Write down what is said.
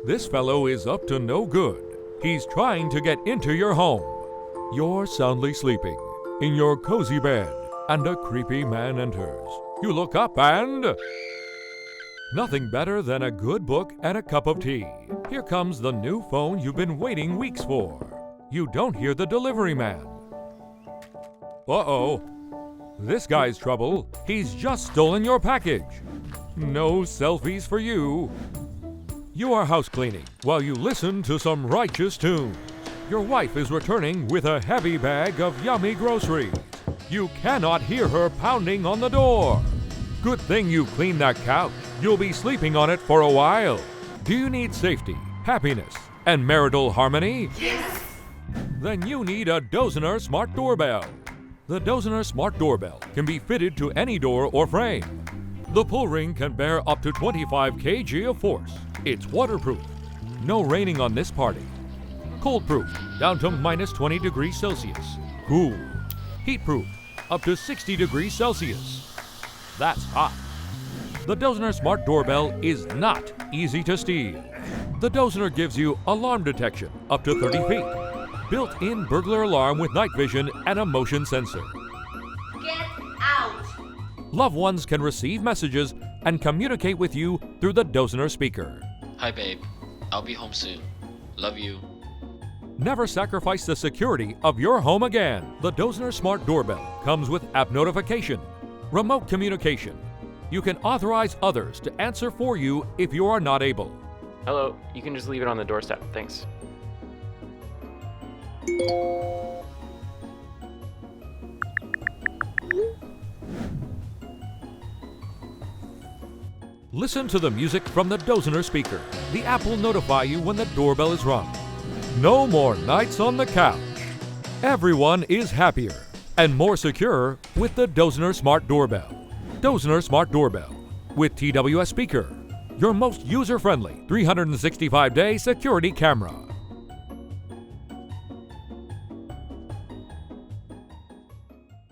This fellow is up to no good. He's trying to get into your home. You're soundly sleeping in your cozy bed, and a creepy man enters. You look up and... nothing better than a good book and a cup of tea. Here comes the new phone you've been waiting weeks for. You don't hear the delivery man. Uh-oh. This guy's trouble. He's just stolen your package. No selfies for you. You are house cleaning while you listen to some righteous tunes. Your wife is returning with a heavy bag of yummy groceries. You cannot hear her pounding on the door. Good thing you cleaned that couch. You'll be sleeping on it for a while. Do you need safety, happiness, and marital harmony? Yes! Then you need a Dozener Smart Doorbell. The Dozener Smart Doorbell can be fitted to any door or frame. The pull ring can bear up to 25 kg of force. It's waterproof. No raining on this party. Cold-proof, down to minus 20 degrees Celsius. Cool. Heat-proof, up to 60 degrees Celsius. That's hot. The Dozener Smart Doorbell is not easy to steal. The Dozener gives you alarm detection up to 30 feet. Built-in burglar alarm with night vision and a motion sensor. Get out! Loved ones can receive messages and communicate with you through the Dozener speaker. Hi babe, I'll be home soon. Love you. Never sacrifice the security of your home again. The Dozener Smart Doorbell comes with app notification, remote communication. You can authorize others to answer for you if you are not able. Hello, you can just leave it on the doorstep, thanks. Listen to the music from the Dozener speaker. The app will notify you when the doorbell is rung. No more nights on the couch. Everyone is happier and more secure with the Dozener Smart Doorbell. Dozener Smart Doorbell with TWS Speaker, your most user-friendly 365-day security camera.